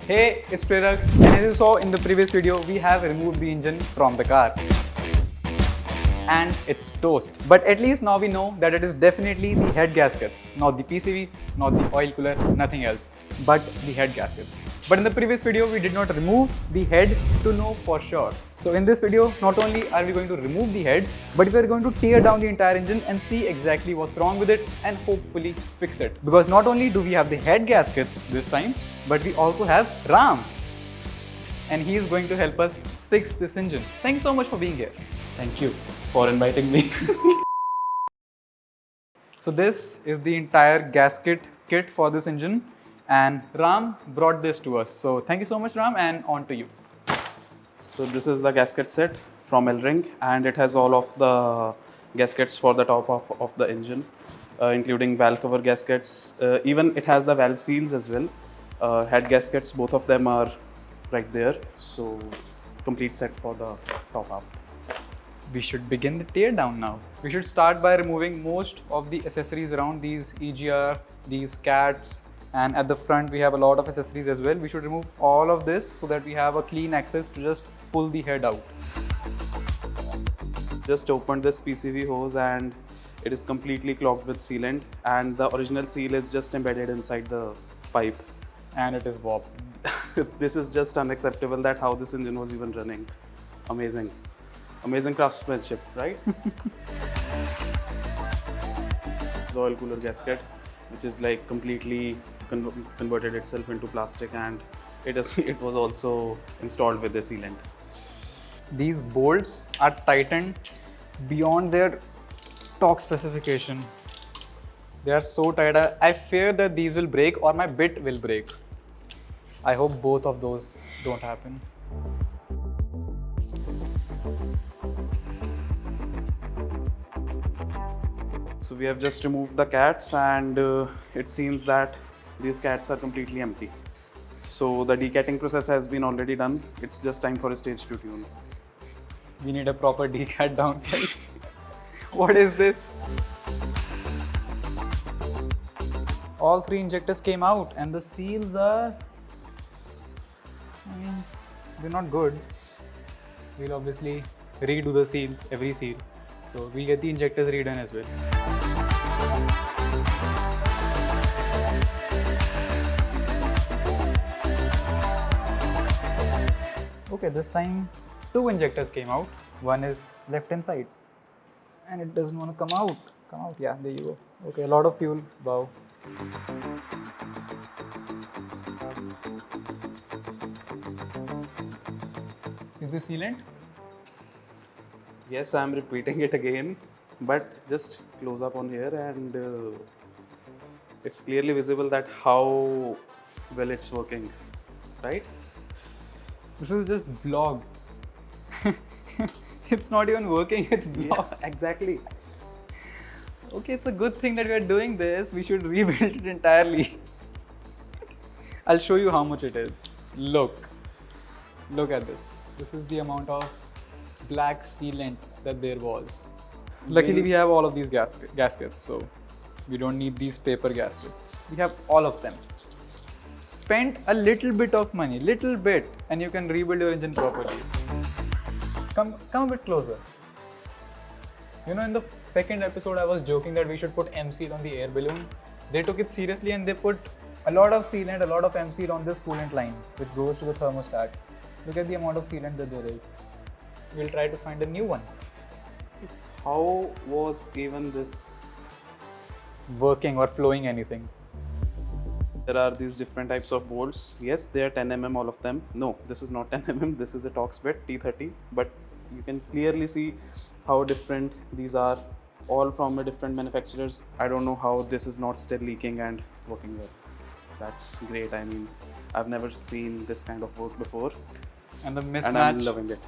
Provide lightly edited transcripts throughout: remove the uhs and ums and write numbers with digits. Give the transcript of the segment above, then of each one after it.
Hey, it's Prerak, and as you saw in the previous video, we have removed the engine from the car. And it's toast. But at least now we know that it is definitely the head gaskets, not the PCV, not the oil cooler, nothing else, but the head gaskets. But in the previous video, we did not remove the head to know for sure. So in this video, not only are we going to remove the head, but we are going to tear down the entire engine and see exactly what's wrong with it and hopefully fix it. Because not only do we have the head gaskets this time, but we also have Ram. And he is going to help us fix this engine. Thank you so much for being here. Thank you for inviting me. So this is the entire gasket kit for this engine, and Ram brought this to us. So thank you so much, Ram, and on to you. So this is the gasket set from L-Ring, and it has all of the gaskets for the top of the engine, including valve cover gaskets. Even it has the valve seals as well. Head gaskets, both of them are right there. So complete set for the top half. We should begin the tear down now. We should start by removing most of the accessories around these EGR, these cats, and at the front we have a lot of accessories as well. We should remove all of this so that we have a clean access to just pull the head out. Just opened this PCV hose and it is completely clogged with sealant, and the original seal is just embedded inside the pipe. And it is warped. This is just unacceptable that how this engine was even running. Amazing. Amazing craftsmanship, right? The oil cooler gasket, which is like completely converted itself into plastic, and it was also installed with the sealant. These bolts are tightened beyond their torque specification. They are so tight. I fear that these will break or my bit will break. I hope both of those don't happen. So we have just removed the cats, and it seems that these cats are completely empty. So the decatting process has been already done. It's just time for a stage to tune. We need a proper decat down. What is this? All three injectors came out and the seals are, they're not good. We'll obviously redo the seals, every seal. So we'll get the injectors redone as well. Okay, this time two injectors came out. One is left inside and it doesn't want to come out. Come out, yeah, there you go. Okay, a lot of fuel. Wow. Is this sealant? Yes, I'm repeating it again, but just close up on here, and it's clearly visible that how well it's working, right? This is just blog. It's not even working, it's blog. Yeah, exactly. Okay, it's a good thing that we are doing this. We should rebuild it entirely. I'll show you how much it is. Look at this. This is the amount of black sealant that there was. Luckily, we have all of these gaskets, so we don't need these paper gaskets. We have all of them. Spend a little bit of money, little bit, and you can rebuild your engine properly. Come a bit closer. You know, in the second episode, I was joking that we should put M-seal on the air balloon. They took it seriously and they put a lot of sealant, a lot of M-seal on this coolant line, which goes to the thermostat. Look at the amount of sealant that there is. We'll try to find a new one. How was even this Working or flowing anything. There are these different types of bolts. Yes, they are 10 mm, all of them. No, this is not 10 mm, this is a Torx bit T30, but you can clearly see how different these are, all from a different manufacturers. I don't know how this is not still leaking and working well. That's great. I mean, I've never seen this kind of work before, And the mismatch. and I'm loving it.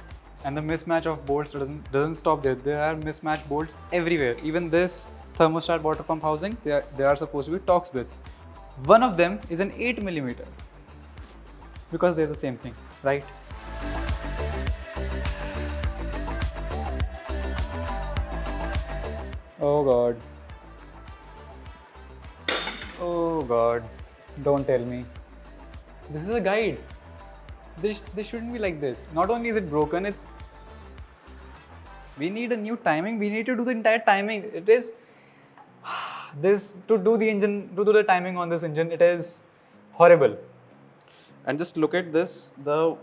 And the mismatch of bolts doesn't stop there. There are mismatched bolts everywhere. Even this thermostat water pump housing, they are supposed to be Torx bits. One of them is an 8mm because they're the same thing, right? Oh God. Oh God. Don't tell me. This is a guide. This shouldn't be like this. Not only is it broken, we need a new timing. We need to do the entire timing. It is this to do the timing on this engine. It is horrible. And just look at this. The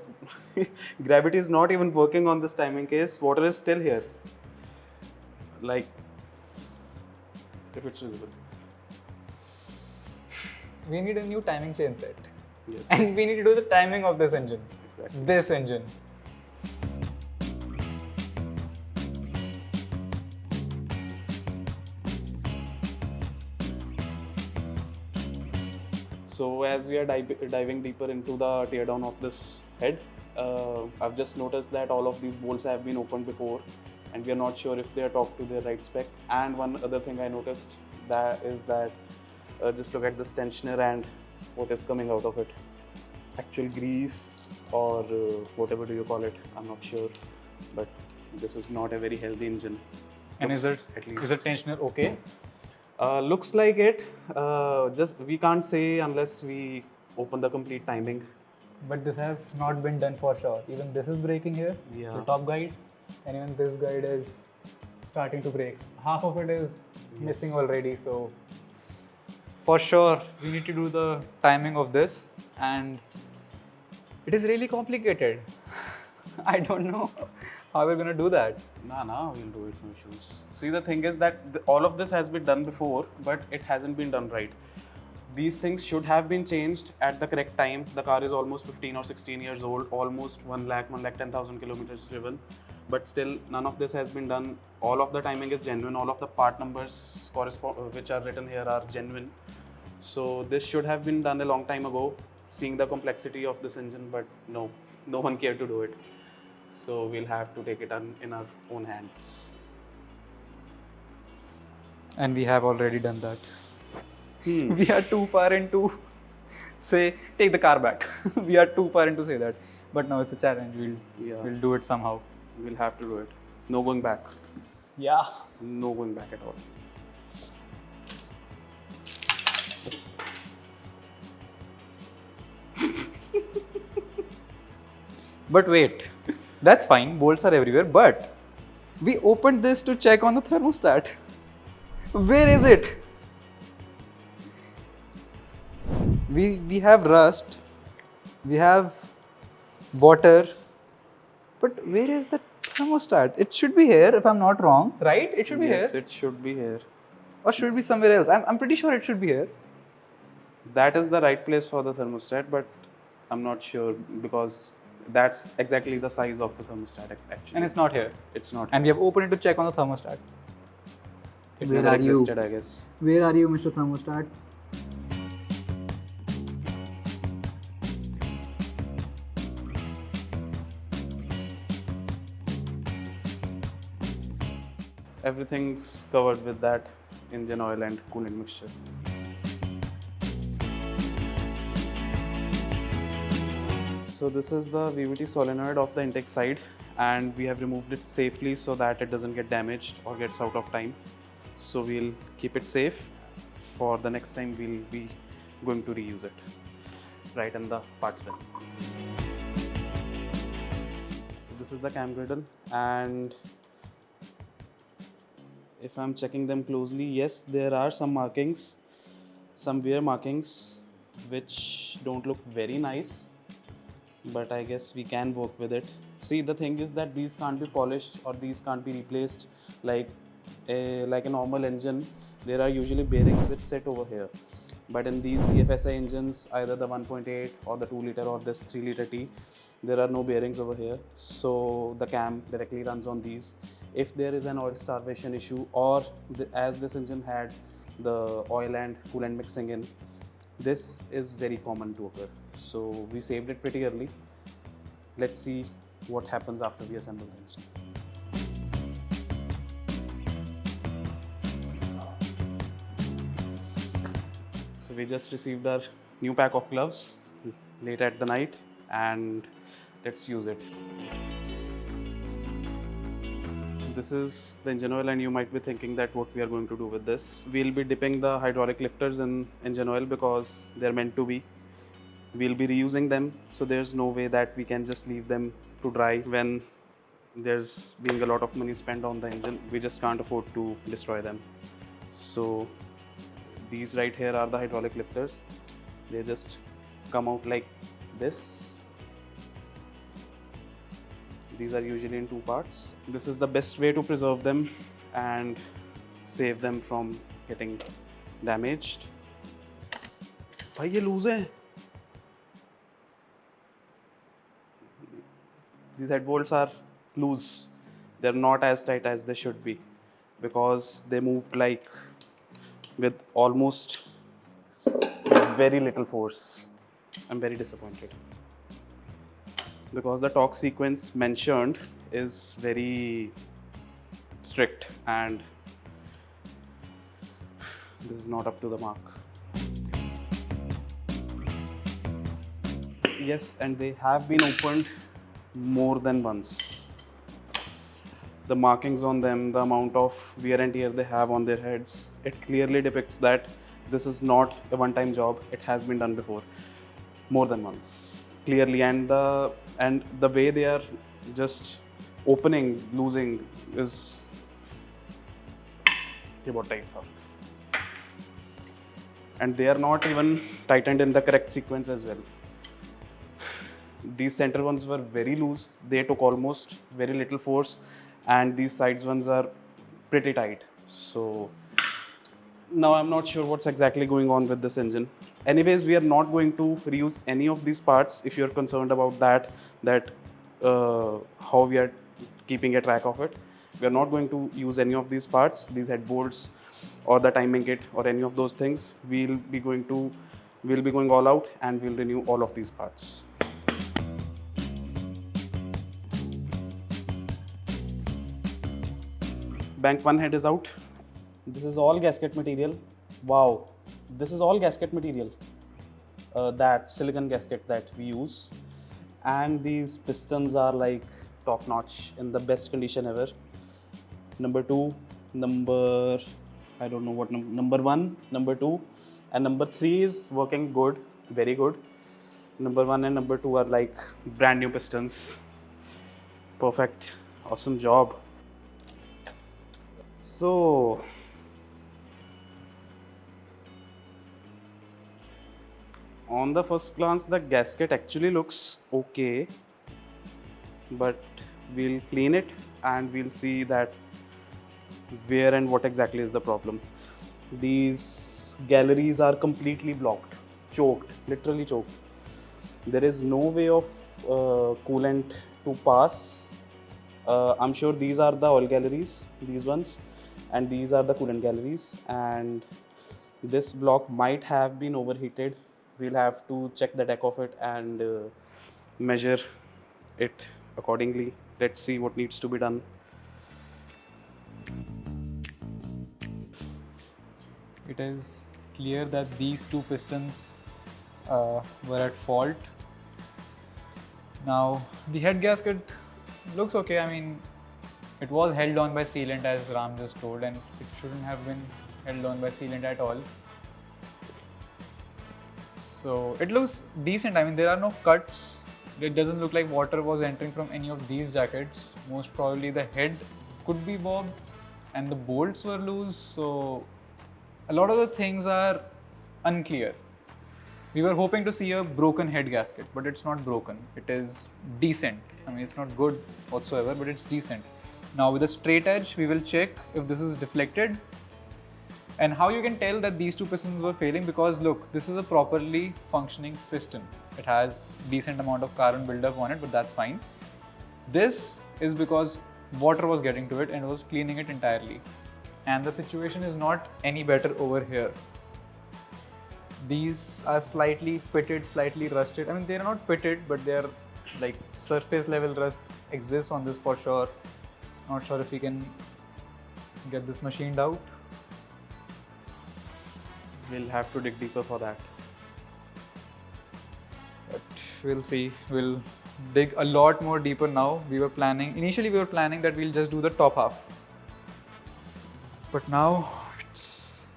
gravity is not even working on this timing case. Water is still here. Like, if it's visible. We need a new timing chain set. Yes. And we need to do the timing of this engine. Exactly. This engine. So as we are diving deeper into the teardown of this head, I've just noticed that all of these bolts have been opened before, and we are not sure if they are talked to their right spec. And one other thing I noticed is that just look at this tensioner and what is coming out of it. Actual grease or whatever do you call it, I'm not sure, but this is not a very healthy engine. And is the tensioner okay? Looks like it. Just we can't say unless we open the complete timing. But this has not been done for sure. Even this is breaking here, the top guide, and even this guide is starting to break. Half of it is missing already, so for sure we need to do the timing of this, and it is really complicated. I don't know how we're gonna do that. Nah, we'll do it, no issues. See, the thing is that all of this has been done before, but it hasn't been done right. These things should have been changed at the correct time. The car is almost 15 or 16 years old, almost 1,10,000 kilometers driven, but still none of this has been done. All of the timing is genuine. All of the part numbers which are written here are genuine. So this should have been done a long time ago, seeing the complexity of this engine, but no one cared to do it. So we'll have to take it in our own hands. And we have already done that. We are too far into say, take the car back. We are too far into say that. But now it's a challenge. We'll do it somehow. We'll have to do it. No going back. Yeah. No going back at all. But wait, that's fine. Bolts are everywhere. But we opened this to check on the thermostat. Where is it? We have rust, we have water, but where is the thermostat? It should be here if I'm not wrong, right? It should be here. Yes, it should be here. Or should it be somewhere else? I'm pretty sure it should be here. That is the right place for the thermostat, but I'm not sure because that's exactly the size of the thermostat actually. And it's not here. It's not. And we have opened it to check on the thermostat. It never existed, I guess. Where are you, Mr. Thermostat? Everything's covered with that engine oil and coolant mixture. So this is the VVT solenoid of the intake side, and we have removed it safely so that it doesn't get damaged or gets out of time. So we'll keep it safe. For the next time we'll be going to reuse it right in the parts bin. So this is the cam griddle, and if I'm checking them closely, yes, there are some markings, some wear markings which don't look very nice, but I guess we can work with it. See, the thing is that these can't be polished or these can't be replaced like a normal engine. There are usually bearings which sit over here, but in these TFSI engines, either the 1.8 or the 2 liter or this 3 liter T, there are no bearings over here, so the cam directly runs on these. If there is an oil starvation issue, or as this engine had the oil and coolant mixing in, this is very common to occur. So we saved it pretty early. Let's see what happens after we assemble the engine. So we just received our new pack of gloves late at the night, and let's use it. This is the engine oil, and you might be thinking that what we are going to do with this. We'll be dipping the hydraulic lifters in engine oil because they're meant to be. We'll be reusing them, so there's no way that we can just leave them to dry when there's being a lot of money spent on the engine. We just can't afford to destroy them. So these right here are the hydraulic lifters. They just come out like this. These are usually in two parts. This is the best way to preserve them and save them from getting damaged. भाई ये loose है. These head bolts are loose. They're not as tight as they should be because they moved like with almost very little force. I'm very disappointed because the torque sequence mentioned is very strict and this is not up to the mark. Yes, and they have been opened more than once. The markings on them, the amount of wear and tear they have on their heads, it clearly depicts that this is not a one-time job. It has been done before, more than once, clearly. And the way they are just opening, losing is about tight. And they are not even tightened in the correct sequence as well. These center ones were very loose. They took almost very little force, and these sides ones are pretty tight. So now I'm not sure what's exactly going on with this engine. Anyways, we are not going to reuse any of these parts. If you're concerned about that how we are keeping a track of it, we are not going to use any of these parts, these head bolts or the timing kit or any of those things. We'll be going all out and we'll renew all of these parts. Bank one head is out. This is all gasket material. Wow, this is all gasket material. That silicon gasket that we use. And these pistons are like top notch, in the best condition ever. Number two, I don't know what number one, number two, and number three is working good, very good. Number one and number two are like brand new pistons. Perfect, awesome job. So on the first glance, the gasket actually looks okay, but we'll clean it and we'll see that where and what exactly is the problem. These galleries are completely blocked, choked, literally choked. There is no way of coolant to pass. I'm sure these are the oil galleries, these ones, and these are the coolant galleries, and this block might have been overheated. We'll have to check the deck of it and measure it accordingly. Let's see what needs to be done. It is clear that these two pistons were at fault. Now the head gasket looks okay. I mean, it was held on by sealant as Ram just told, and it shouldn't have been held on by sealant at all. So it looks decent. I mean, there are no cuts. It doesn't look like water was entering from any of these jackets. Most probably the head could be bobbed and the bolts were loose. So a lot of the things are unclear. We were hoping to see a broken head gasket, but it's not broken. It is decent. I mean, it's not good whatsoever, but it's decent. Now with a straight edge, we will check if this is deflected. And how you can tell that these two pistons were failing, because look, this is a properly functioning piston. It has decent amount of carbon buildup on it, but that's fine. This is because water was getting to it and was cleaning it entirely. And the situation is not any better over here. These are slightly pitted, slightly rusted. I mean, they're not pitted, but they're like surface level rust exists on this for sure. Not sure if we can get this machined out. We'll have to dig deeper for that. But we'll see. We'll dig a lot more deeper now. Initially we were planning that we'll just do the top half. But now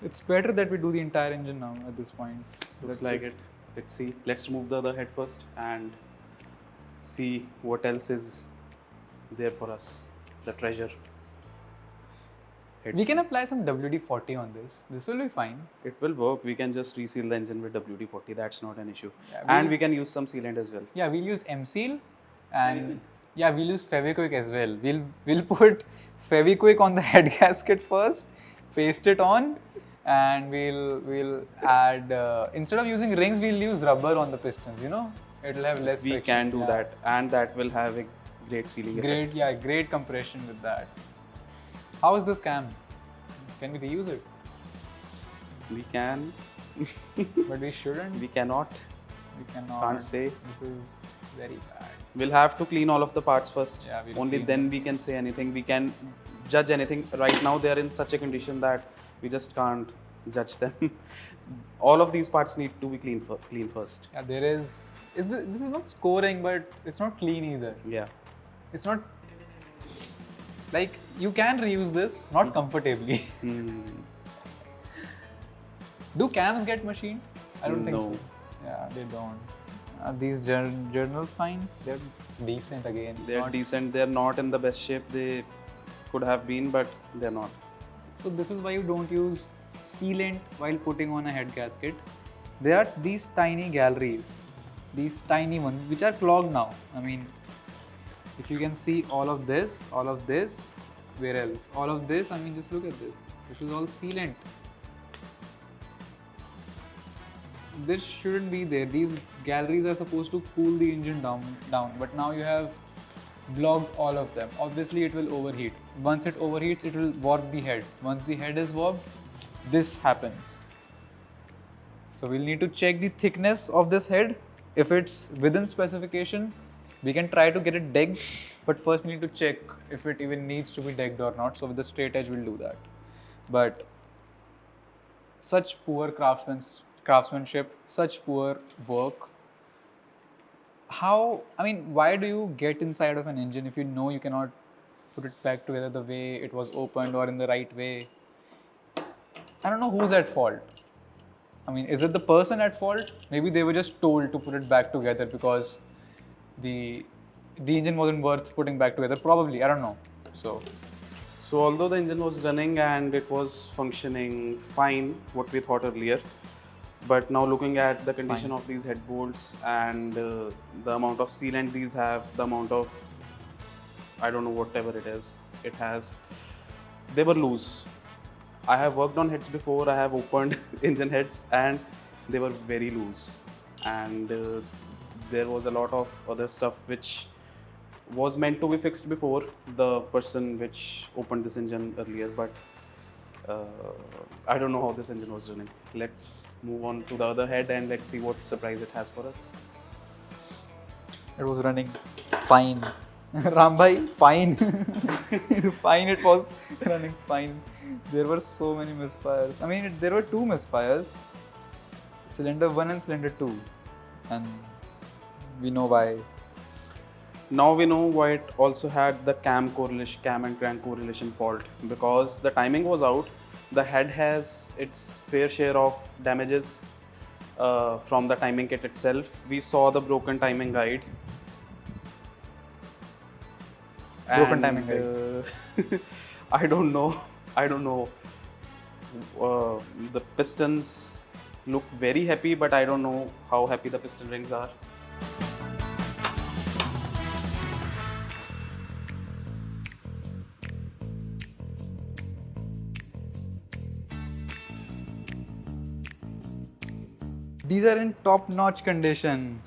it's better that we do the entire engine now at this point. Looks like it. let's see. Let's remove the other head first and see what else is there for us. The treasure. We can apply some WD-40 on this. This will be fine. It will work. We can just reseal the engine with WD-40. That's not an issue. Yeah, and we can use some sealant as well. Yeah, we'll use M-Seal and yeah, we'll use Fevikwik as well. We'll put Fevikwik on the head gasket first, paste it on, and we'll add instead of using rings, we'll use rubber on the pistons. You know, it'll have less We friction. can do that, and that will have a great sealing effect. Great compression with that. How is this cam? Can we reuse it? We can. But we shouldn't. We cannot. We cannot. Can't say. This is very bad. We'll have to clean all of the parts first. Yeah, we'll Only clean then we can say anything. We can judge anything. Right now they are in such a condition that we just can't judge them. All of these parts need to be cleaned first. Yeah, there is. This is not scoring, but it's not clean either. Yeah. It's not. Like, you can reuse this, not comfortably. Do cams get machined? I don't think No. so. Yeah, they don't. These journals fine? They're decent again. They're Not- decent. They're not in the best shape they could have been, but they're not. So this is why you don't use sealant while putting on a head gasket. There are these tiny galleries, these tiny ones, which are clogged now. I mean, if you can see all of this, where else? All of this, I mean, just look at this. This is all sealant. This shouldn't be there. These galleries are supposed to cool the engine down, but now you have blocked all of them. Obviously, it will overheat. Once it overheats, it will warp the head. Once the head is warped, this happens. So we'll need to check the thickness of this head. If it's within specification, we can try to get it decked, but first we need to check if it even needs to be decked or not. So with the straight edge, we'll do that. But such poor craftsmanship, such poor work. Why do you get inside of an engine if you know you cannot put it back together the way it was opened or in the right way? I don't know who's at fault. I mean, is it the person at fault? Maybe they were just told to put it back together because the engine wasn't worth putting back together. Probably, I don't know. So although the engine was running and it was functioning fine, what we thought earlier, but now looking at the condition of these head bolts and the amount of sealant these have, the amount of, I don't know, whatever it has, they were loose. I have worked on heads before, I have opened engine heads and they were very loose. And there was a lot of other stuff which was meant to be fixed before the person which opened this engine earlier, but I don't know how this engine was running. Let's move on to the other head and let's see what surprise it has for us. It was running fine. Rambhai, fine. Fine, it was running fine. There were so many misfires. I mean, there were two misfires. Cylinder 1 and cylinder 2. And we know why. Now we know why it also had the cam and crank correlation fault, because the timing was out. The head has its fair share of damages from the timing kit itself. We saw the broken timing guide. Broken timing guide. I don't know. The pistons look very happy, but I don't know how happy the piston rings are. These are in top-notch condition,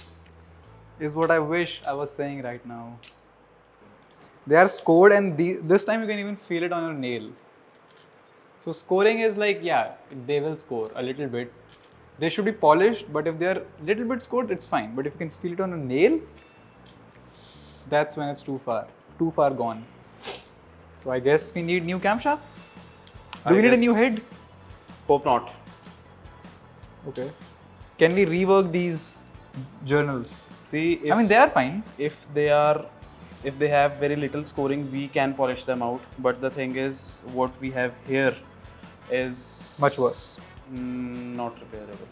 is what I wish I was saying right now. They are scored, and this time you can even feel it on your nail. So scoring is like, yeah, they will score a little bit. They should be polished, but if they are a little bit scored, it's fine. But if you can feel it on a nail, that's when it's too far gone. So I guess we need new camshafts. Do we need a new head? Hope not. Okay. Can we rework these journals? See, if, I mean, they are fine. If they have very little scoring, we can polish them out. But the thing is, what we have here is Much worse. not repairable.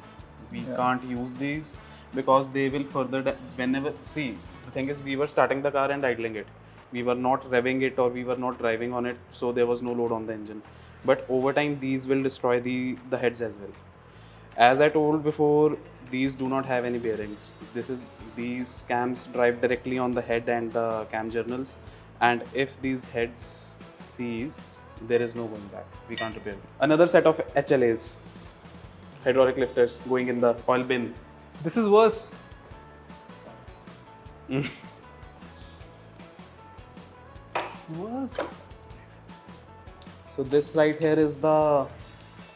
We can't use these. because they will further whenever, see, the thing is we were starting the car and idling it. We were not revving it or we were not driving on it, so there was no load on the engine. But over time these will destroy the heads as well. As I told before, these do not have any bearings. These cams drive directly on the head and the cam journals, and if these heads seize, there is no going back. We can't repair them. Another set of HLAs, hydraulic lifters, going in the oil bin. This is worse. Mm. It's worse. So this right here is the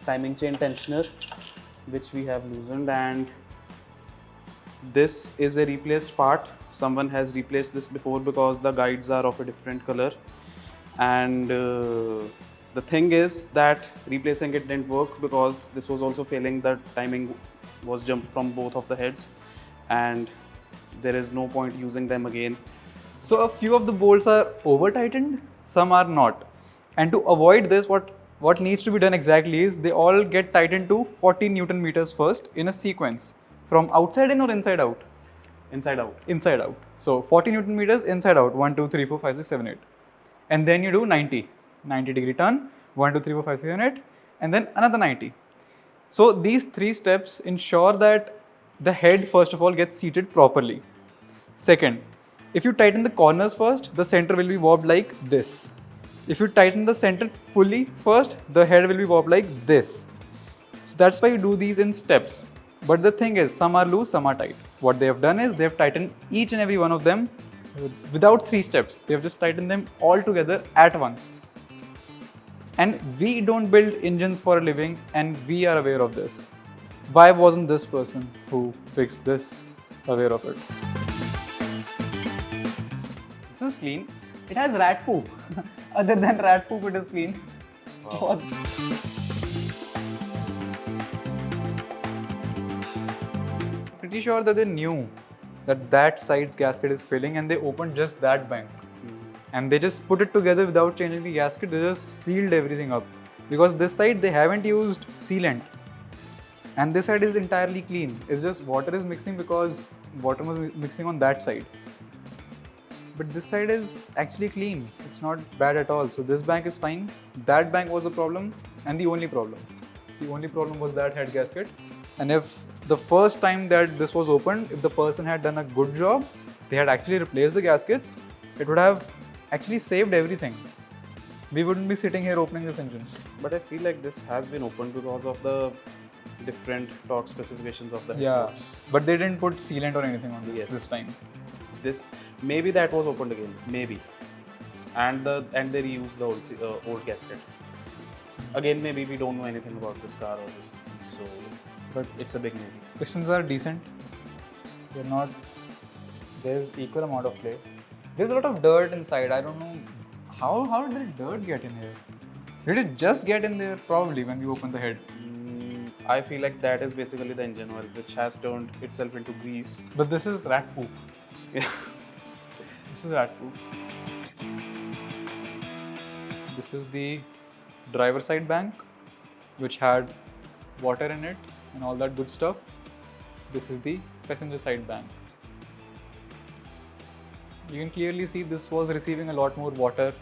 timing chain tensioner, which we have loosened, and this is a replaced part. Someone has replaced this before because the guides are of a different color, and the thing is that replacing it didn't work because this was also failing. The timing was jumped from both of the heads, and there is no point using them again. So a few of the bolts are over tightened, some are not. And to avoid this, what needs to be done exactly is they all get tightened to 40 Newton meters first in a sequence. From outside in or inside out? Inside out. Inside out. So 40 Newton meters inside out. 1, 2, 3, 4, 5, 6, 7, 8. And then you do 90 degree turn. 1, 2, 3, 4, 5, 6, 7, 8. And then another 90. So these 3 steps ensure that the head first of all gets seated properly. Second, if you tighten the corners first, the center will be warped like this. If you tighten the center fully first, the head will be warped like this. So that's why you do these in steps. But the thing is, some are loose, some are tight. What they have done is they have tightened each and every one of them without 3 steps. They have just tightened them all together at once. And we don't build engines for a living, and we are aware of this. Why wasn't this person who fixed this aware of it? This is clean. It has rat poop. Other than rat poop, it is clean. Wow. Pretty sure that they knew that that side's gasket is failing, and they opened just that bank. And they just put it together without changing the gasket. They just sealed everything up. Because this side, they haven't used sealant. And this side is entirely clean. It's just water is mixing because water was mixing on that side. But this side is actually clean. It's not bad at all. So this bank is fine. That bank was the problem and the only problem. The only problem was that head gasket. And if the first time that this was opened, if the person had done a good job, they had actually replaced the gaskets, it would have actually saved everything. We wouldn't be sitting here opening this engine. But I feel like this has been opened because of the different torque specifications of the Yeah, headboards. but they didn't put sealant or anything on this Yes. this time. This maybe that was opened again, maybe, and they reused the old gasket. Again, maybe we don't know anything about this car or this, so But it's a big maybe. pistons are decent. They're not. There's equal amount of play. There's a lot of dirt inside. I don't know how did the dirt get in here. Did it just get in there? Probably when we opened the head. I feel like that is basically the engine oil, which has turned itself into grease. But this is rat poop. Yeah. This is rat poop. This is the driver side bank, which had water in it and all that good stuff. This is the passenger side bank. You can clearly see this was receiving a lot more water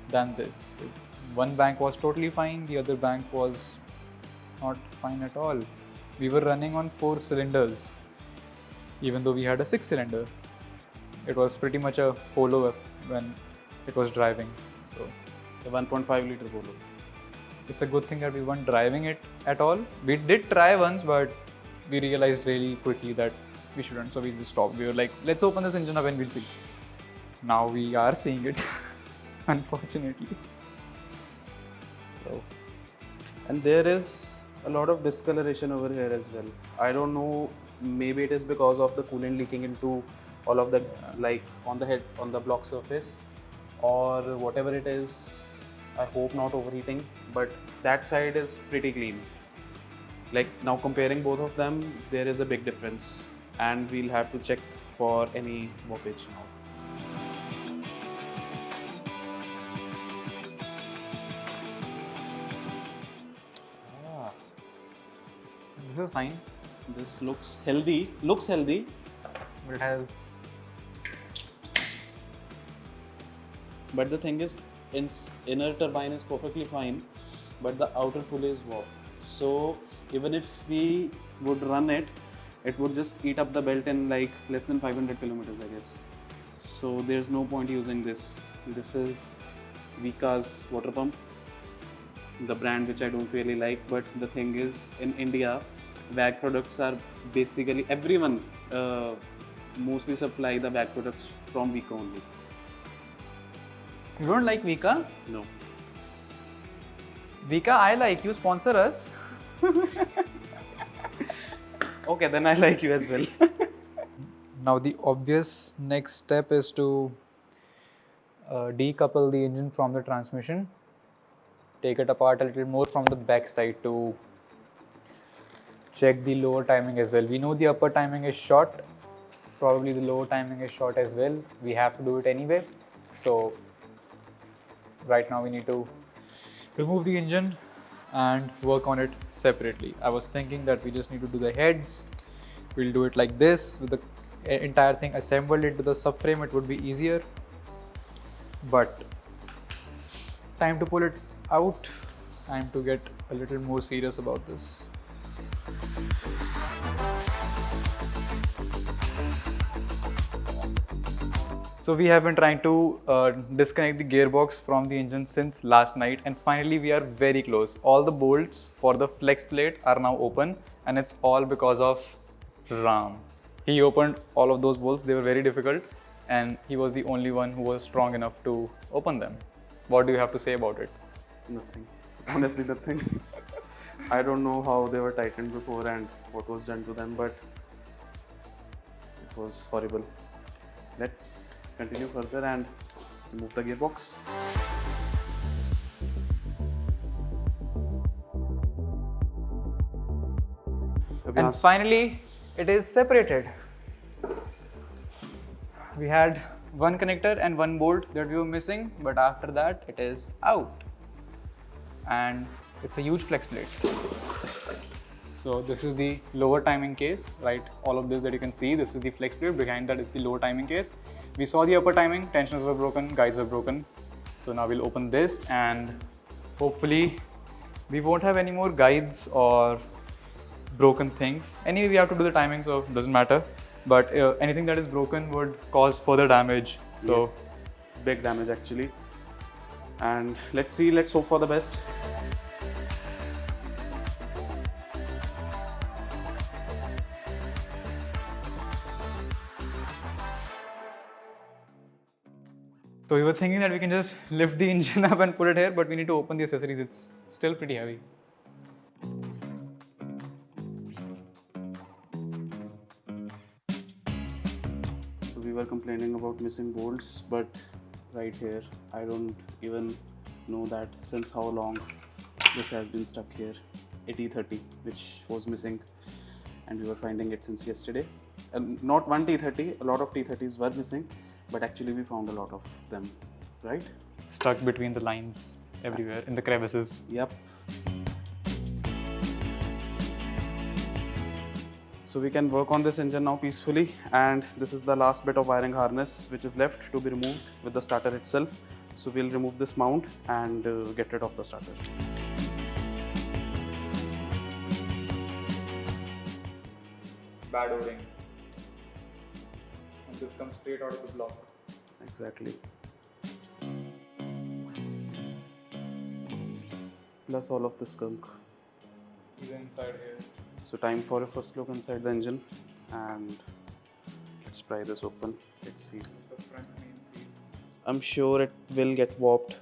than this. One bank was totally fine, the other bank was not fine at all. We were running on 4 cylinders, even though we had a 6-cylinder. It was pretty much a Polo when it was driving. So A 1.5 liter Polo. it's a good thing that we weren't driving it at all. We did try once, but we realized really quickly that we shouldn't. So we just stopped. We were like, let's open this engine up and we'll see. Now we are seeing it, unfortunately. So, And there is a lot of discoloration over here as well. I don't know, maybe it is because of the coolant leaking into all of the, like on the head, on the block surface, or whatever it is. I hope not overheating, but that side is pretty clean. Like now comparing both of them, there is a big difference, and we'll have to check for any warpage now. this is fine. This looks healthy. Looks healthy. But it has. But the thing is, inner turbine is perfectly fine, but the outer pulley is warped. So even if we would run it, it would just eat up the belt in like less than 500 kilometers, I guess. So there's no point using this. This is Vika's water pump, the brand which I don't really like. But the thing is, in India, VAG products are basically everyone mostly supply the VAG products from Vika only. You don't like Vika? No. Vika, I like you. Sponsor us. Okay, then I like you as well. Now the obvious next step is to decouple the engine from the transmission. Take it apart a little more from the back side to check the lower timing as well. We know the upper timing is short. Probably the lower timing is short as well. We have to do it anyway. So right now we need to remove the engine and work on it separately. I was thinking that we just need to do the heads. We'll do it like this with the entire thing assembled into the subframe. It would be easier, but time to pull it out. Time to get a little more serious about this. So we have been trying to disconnect the gearbox from the engine since last night, and finally we are very close. All the bolts for the flex plate are now open, and it's all because of Ram. He opened all of those bolts. They were very difficult, and he was the only one who was strong enough to open them. What do you have to say about it? Nothing. Honestly, nothing. I don't know how they were tightened before and what was done to them, but it was horrible. Let's continue further and remove the gearbox. And finally, it is separated. We had one connector and one bolt that we were missing, but after that, it is out. And it's a huge flex plate. So this is the lower timing case, right? All of this that you can see, this is the flex plate. Behind that is the lower timing case. We saw the upper timing, tensioners were broken, guides were broken. So now we'll open this and hopefully we won't have any more guides or broken things. Anyway, we have to do the timing, so it doesn't matter. But anything that is broken would cause further damage. So yes, big damage actually. And let's see, let's hope for the best. So we were thinking that we can just lift the engine up and put it here, but we need to open the accessories. It's still pretty heavy. So we were complaining about missing bolts, but right here, I don't even know that since how long this has been stuck here. A T30, which was missing, and we were finding it since yesterday. And not one T30, a lot of T30s were missing, but actually we found a lot of them, right? Stuck between the lines everywhere in the crevices. Yep. So we can work on this engine now peacefully, and this is the last bit of wiring harness which is left to be removed with the starter itself. So we'll remove this mount and get rid of the starter. Bad o-ring. And this comes straight out of the block. Exactly. Plus all of this gunk. He's inside here. So time for a first look inside the engine, and let's pry this open. Let's see. The front main seal. I'm sure it will get warped,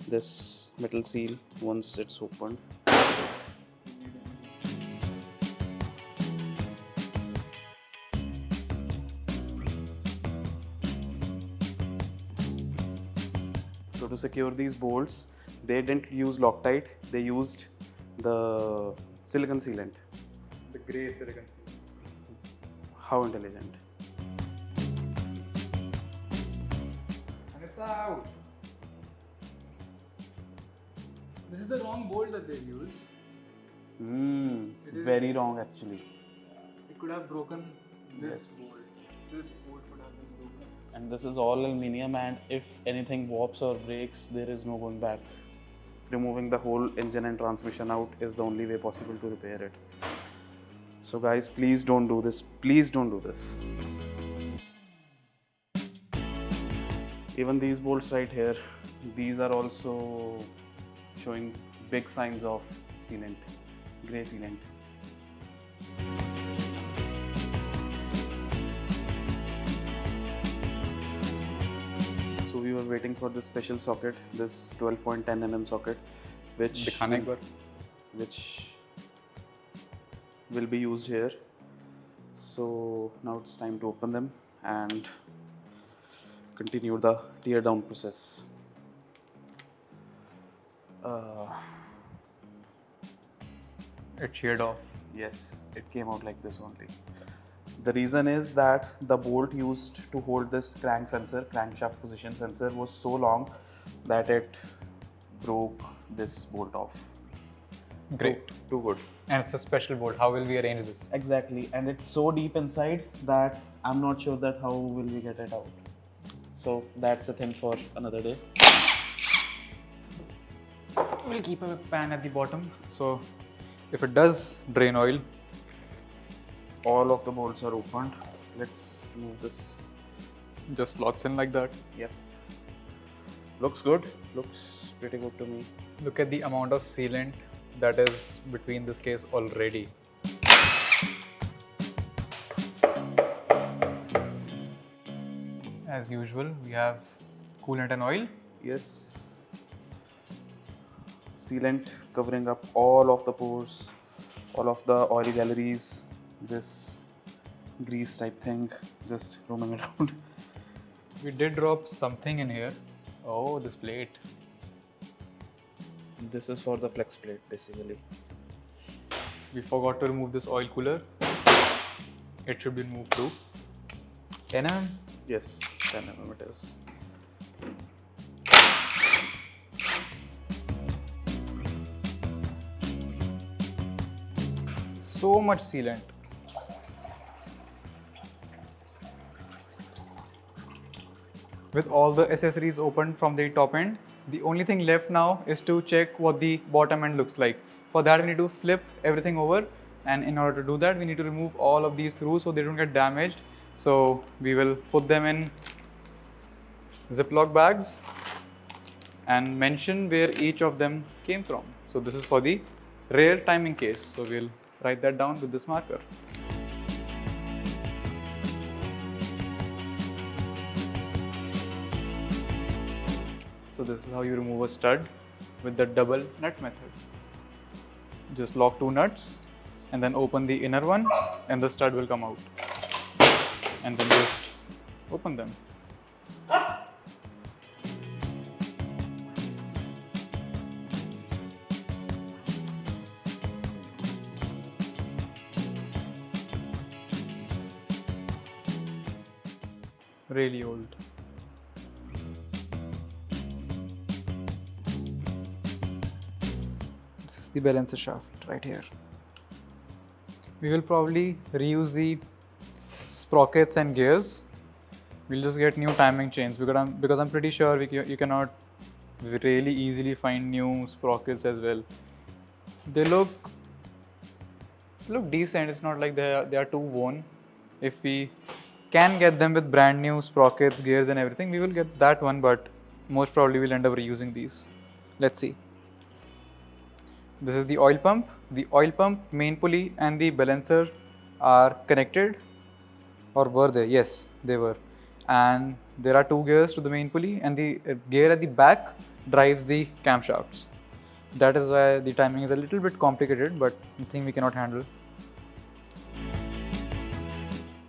this metal seal, once it's opened. So to secure these bolts, they didn't use Loctite, they used the silicon sealant. The grey silicon seal. How intelligent. And it's out. This is the wrong bolt that they used. It is- Very wrong actually. could have broken this Yes. bolt. This bolt could have been broken. And this is all aluminium, and if anything warps or breaks, there is no going back. Removing the whole engine and transmission out is the only way possible to repair it. So guys, please don't do this. Please don't do this. Even these bolts right here, these are also showing big signs of sealant, grey sealant. So we were waiting for this special socket, this 12.10 mm socket, which दिखाने एक बार. which will be used here. So now it's time to open them and continue the tear down process. It sheared off. Yes, it came out like this only. The reason is that the bolt used to hold this crank sensor, crankshaft position sensor, was so long that it broke this bolt off. Great. Too good. And it's a special bolt. How will we arrange this? Exactly, and it's so deep inside that I'm not sure that how will we get it out. So that's a thing for another day. We'll keep a pan at the bottom. So if it does drain oil, All of the bolts are opened. Let's move this. just slots in like that. Yep. Looks good. Looks pretty good to me. Look at the amount of sealant that is between this case already. As usual, we have coolant and oil. Yes. Sealant covering up all of the pores, all of the oily galleries. This grease type thing just roaming around. We did drop something in here. Oh, this plate. This is for the flex plate basically. We forgot to remove this oil cooler. It should be removed too. 10 mm. Yes, 10 mm it is. So much sealant. With all the accessories opened from the top end, the only thing left now is to check what the bottom end looks like. For that, we need to flip everything over, and in order to do that, we need to remove all of these screws so they don't get damaged. So we will put them in Ziploc bags and mention where each of them came from. So this is for the rare timing case. So we'll write that down with this marker. So this is how you remove a stud with the double nut method. Just lock two nuts and then open the inner one and the stud will come out. And then just open them. Really old. This is the balancer shaft right here. We will probably reuse the sprockets and gears. We'll just get new timing chains because I'm pretty sure you cannot really easily find new sprockets as well. They look decent. It's not like they are too worn. If we can get them with brand new sprockets, gears and everything, we will get that one, but most probably we'll end up reusing these. Let's see. This is the oil pump. The oil pump, main pulley and the balancer are connected, or were they? Yes, they were. And there are two gears to the main pulley, and the gear at the back drives the camshafts. That is why the timing is a little bit complicated, but I think we cannot handle.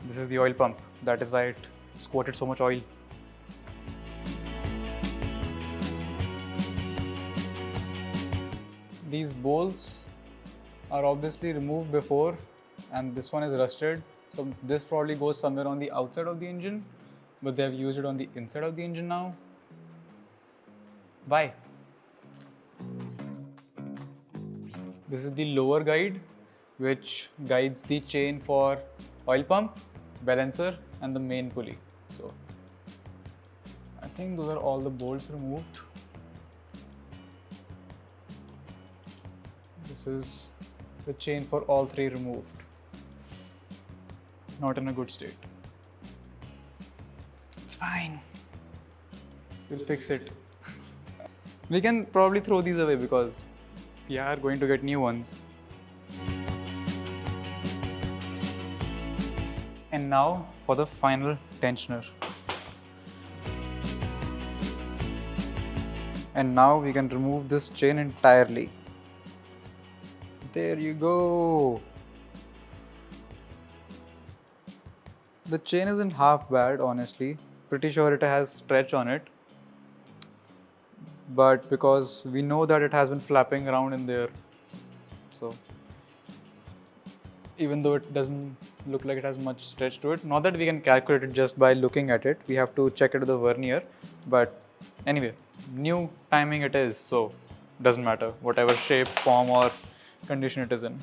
This is the oil pump. That is why it squirted so much oil. These bolts are obviously removed before, and this one is rusted. So this probably goes somewhere on the outside of the engine, but they have used it on the inside of the engine now. Why? This is the lower guide. which guides the chain for oil pump, balancer and the main pulley. So I think those are all the bolts removed. This is the chain for all three removed. Not in a good state. It's fine. We'll fix it. We can probably throw these away because we are going to get new ones. And now for the final tensioner. And now we can remove this chain entirely. There you go. The chain isn't half bad, honestly. Pretty sure it has stretch on it. But because we know that it has been flapping around in there, so even though it doesn't look like it has much stretch to it, not that we can calculate it just by looking at it, we have to check it with the vernier. But anyway, new timing it is, so doesn't matter whatever shape, form or condition it is in.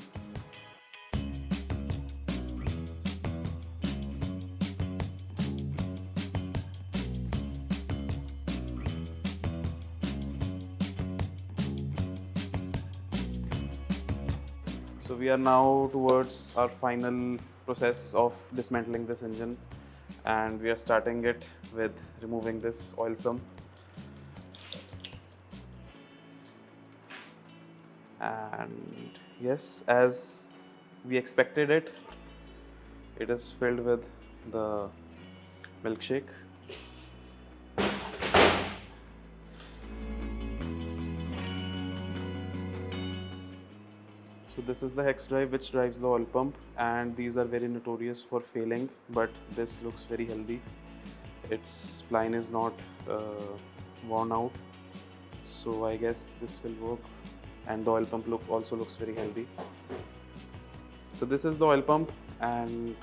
So we are now towards our final process of dismantling this engine, and we are starting it with removing this oil sump. And yes, as we expected it, it is filled with the milkshake. So this is the hex drive which drives the oil pump, and these are very notorious for failing, but this looks very healthy. Its spline is not worn out, so I guess this will work, and the oil pump also looks very healthy. So this is the oil pump, and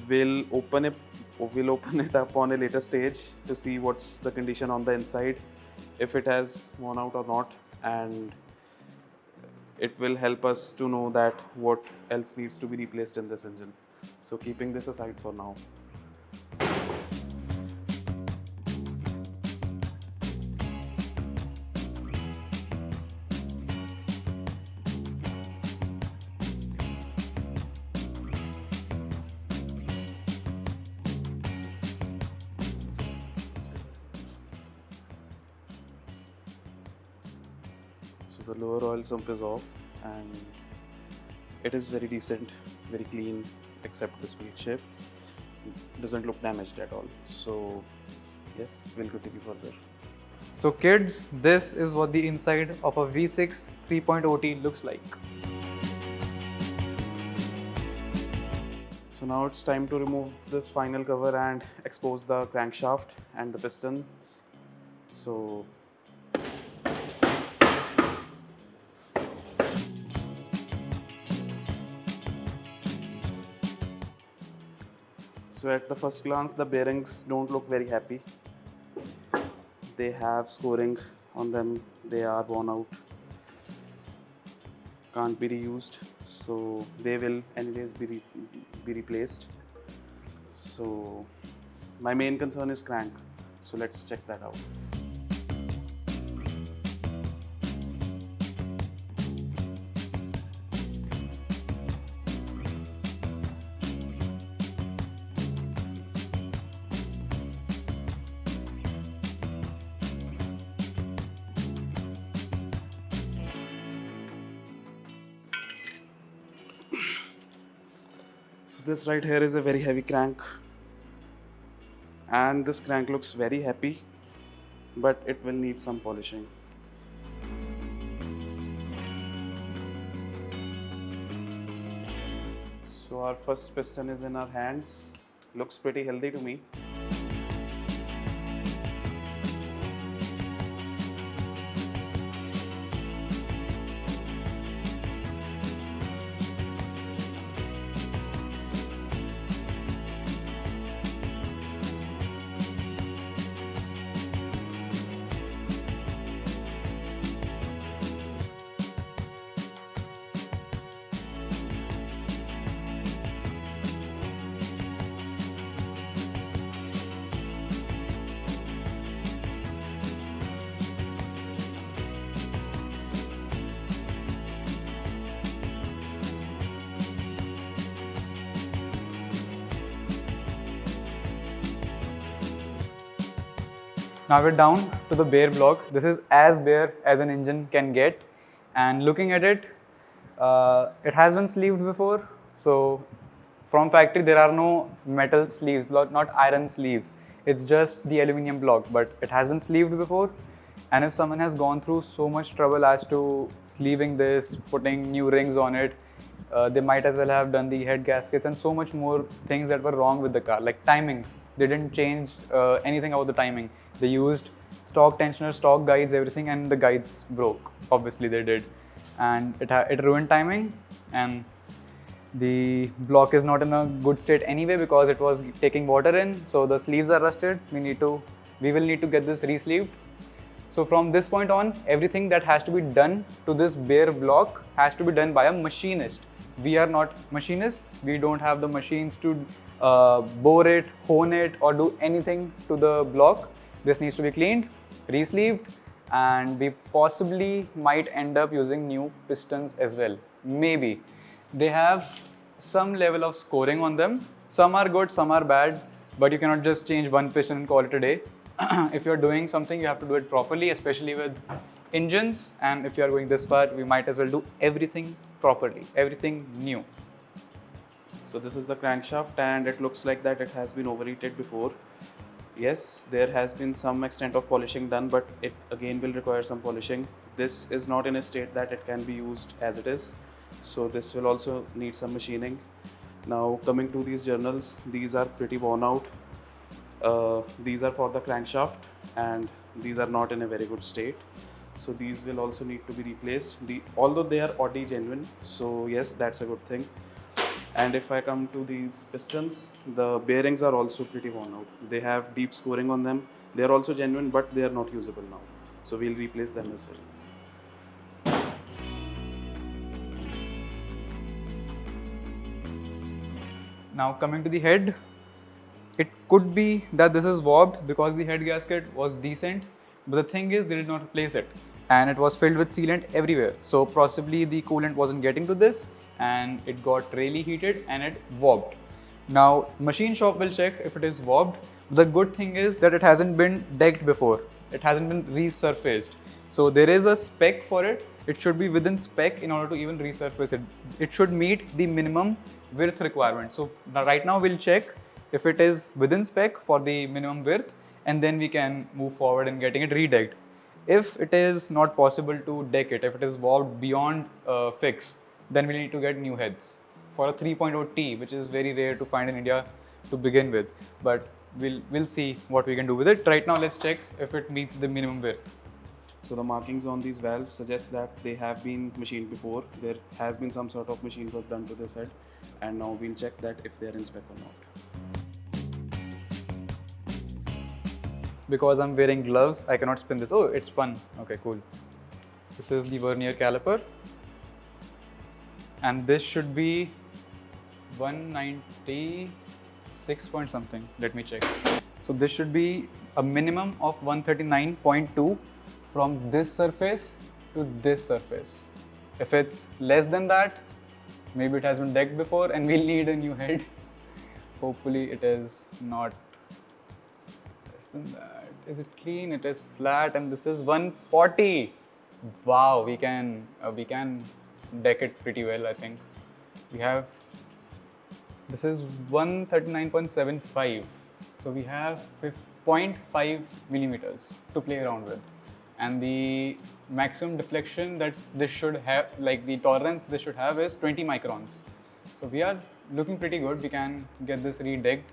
we'll open it up on a later stage to see what's the condition on the inside, if it has worn out or not, and it will help us to know that what else needs to be replaced in this engine. So keeping this aside for now. So the lower oil sump is off, and it is very decent, very clean, except this wheel shape. It doesn't look damaged at all. So yes, we'll continue further. So kids, this is what the inside of a V6 3.0T looks like. So now it's time to remove this final cover and expose the crankshaft and the pistons. So at the first glance, the bearings don't look very happy. They have scoring on them, they are worn out, can't be reused, so they will anyways be replaced. So my main concern is crank, so let's check that out. So this right here is a very heavy crank, and this crank looks very happy, but it will need some polishing. So our first piston is in our hands, looks pretty healthy to me. Now we're down to the bare block. This is as bare as an engine can get, and looking at it, it has been sleeved before. So from factory there are no metal sleeves, not iron sleeves. It's just the aluminum block, but it has been sleeved before. And if someone has gone through so much trouble as to sleeving this, putting new rings on it, they might as well have done the head gaskets and so much more things that were wrong with the car, like timing. They didn't change anything about the timing. They used stock tensioner, stock guides, everything, and the guides broke. Obviously they did, and it ruined timing. And the block is not in a good state anyway because it was taking water in. So the sleeves are rusted. We will need to get this re-sleeved. So from this point on, everything that has to be done to this bare block has to be done by a machinist. We are not machinists. We don't have the machines to bore it, hone it, or do anything to the block. This needs to be cleaned, re-sleeved, and we possibly might end up using new pistons as well. Maybe. They have some level of scoring on them. Some are good, some are bad, but you cannot just change one piston and call it a day. If you're doing something, you have to do it properly, especially with engines. And if you're going this far, we might as well do everything properly, everything new. So this is the crankshaft, and it looks like that it has been overheated before. Yes, there has been some extent of polishing done, but it again will require some polishing. This is not in a state that it can be used as it is. So this will also need some machining. Now coming to these journals, these are pretty worn out. These are for the crankshaft, and these are not in a very good state. So these will also need to be replaced. Although they are Audi genuine, so yes, that's a good thing. And if I come to these pistons, the bearings are also pretty worn out. They have deep scoring on them. They are also genuine, but they are not usable now. So we'll replace them as well. Now coming to the head, it could be that this is warped because the head gasket was decent, but the thing is they did not replace it, and it was filled with sealant everywhere. So possibly the coolant wasn't getting to this, and it got really heated and it warped. Now machine shop will check if it is warped. The good thing is that it hasn't been decked before. It hasn't been resurfaced. So there is a spec for it. It should be within spec in order to even resurface it. It should meet the minimum width requirement. So right now we'll check if it is within spec for the minimum width, and then we can move forward in getting it redecked. If it is not possible to deck it, if it is warped beyond fix, then we need to get new heads for a 3.0T, which is very rare to find in India to begin with. But we'll see what we can do with it. Right now, let's check if it meets the minimum width. So the markings on these valves suggest that they have been machined before. There has been some sort of machine work done to this head, and now we'll check that if they are in spec or not. Because I'm wearing gloves, I cannot spin this. Oh, it's spun. Okay, cool. This is the vernier caliper, and this should be 196 point something. Let me check. So this should be a minimum of 139.2 from this surface to this surface. If it's less than that, maybe it has been decked before and we'll need a new head. Hopefully it is not less than that. Is it clean? It is flat, and this is 140. Wow, we can deck it pretty well, I think. This is 139.75. So we have 0.5 millimeters to play around with. And the maximum deflection that this should have, like the tolerance this should have, is 20 microns. So we are looking pretty good. We can get this re-decked.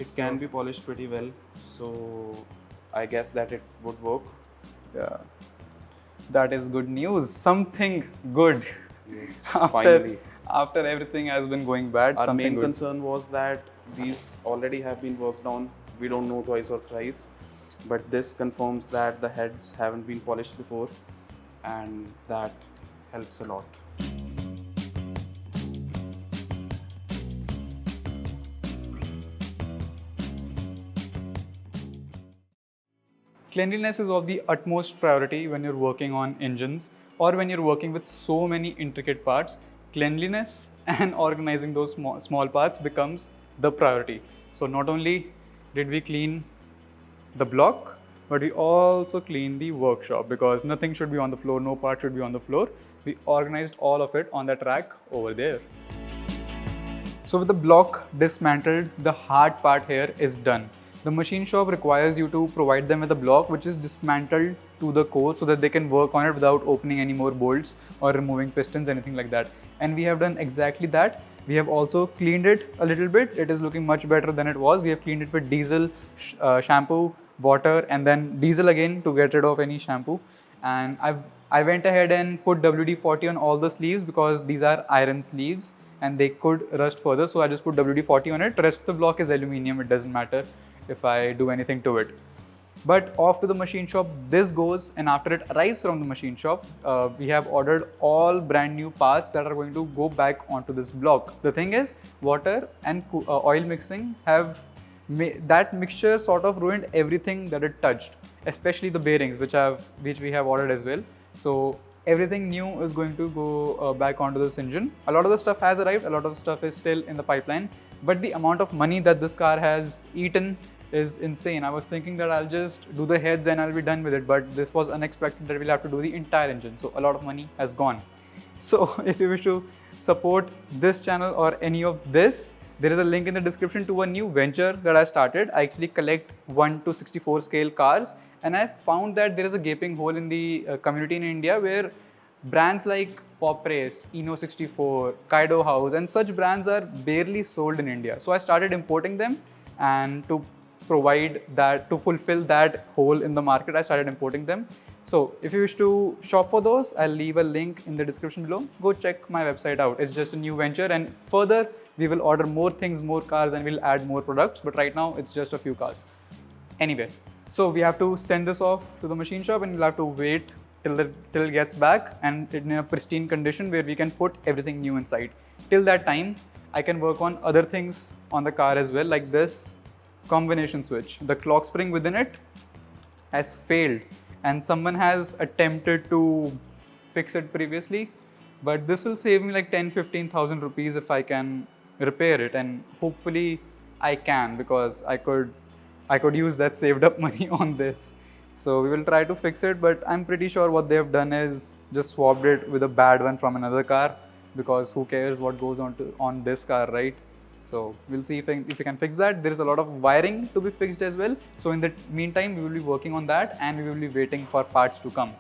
It can be polished pretty well, so I guess that it would work. Yeah, that is good news. Something good. Yes, finally. After everything has been going bad, Our something main good. concern was that these already have been worked on. We don't know twice or thrice, but this confirms that the heads haven't been polished before, and that helps a lot. Cleanliness is of the utmost priority when you're working on engines or when you're working with so many intricate parts. Cleanliness and organizing those small parts becomes the priority. So not only did we clean the block, but we also clean the workshop because nothing should be on the floor, no part should be on the floor. We organized all of it on that rack over there. So with the block dismantled, the hard part here is done. The machine shop requires you to provide them with a block which is dismantled to the core so that they can work on it without opening any more bolts or removing pistons, anything like that. And we have done exactly that. We have also cleaned it a little bit. It is looking much better than it was. We have cleaned it with diesel, shampoo, water, and then diesel again to get rid of any shampoo. And I went ahead and put WD-40 on all the sleeves because these are iron sleeves and they could rust further. So I just put WD-40 on it. The rest of the block is aluminum. It doesn't matter if I do anything to it. But off to the machine shop this goes, and after it arrives from the machine shop, we have ordered all brand new parts that are going to go back onto this block. The thing is, water and oil mixing have that mixture sort of ruined everything that it touched, especially the bearings which we have ordered as well. So everything new is going to go back onto this engine. A lot of the stuff has arrived, a lot of the stuff is still in the pipeline, but the amount of money that this car has eaten is insane. I was thinking that I'll just do the heads and I'll be done with it, but this was unexpected that we'll have to do the entire engine. So a lot of money has gone. So if you wish to support this channel or any of this, there is a link in the description to a new venture that I started. I actually collect 1 to 64 scale cars, and I found that there is a gaping hole in the community in India where brands like Pop Race, Eno 64, Kaido House and such brands are barely sold in India. So I started importing them, and to fulfill that hole in the market, I started importing them. So if you wish to shop for those, I'll leave a link in the description below. Go check my website out. It's just a new venture, and further we will order more things, more cars, and we'll add more products. But right now it's just a few cars. Anyway, so we have to send this off to the machine shop, and we'll have to wait till it gets back and in a pristine condition where we can put everything new inside. Till that time, I can work on other things on the car as well, like this combination switch. The clock spring within it has failed, and someone has attempted to fix it previously, but this will save me like 10-15,000 rupees if I can repair it, and hopefully I can, because I could use that saved up money on this. So we will try to fix it, but I'm pretty sure what they have done is just swapped it with a bad one from another car, because who cares what goes on this car, right? So we'll see if we can fix that. There is a lot of wiring to be fixed as well. So in the meantime, we will be working on that, and we will be waiting for parts to come.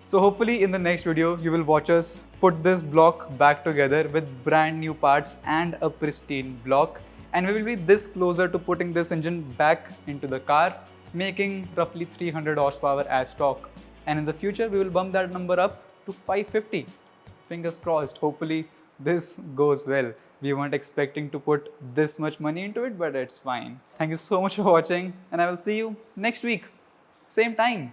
So hopefully in the next video, you will watch us put this block back together with brand new parts and a pristine block. And we will be this closer to putting this engine back into the car, making roughly 300 horsepower as stock. And in the future, we will bump that number up to 550. Fingers crossed. Hopefully this goes well. We weren't expecting to put this much money into it, but it's fine. Thank you so much for watching, and I will see you next week. Same time.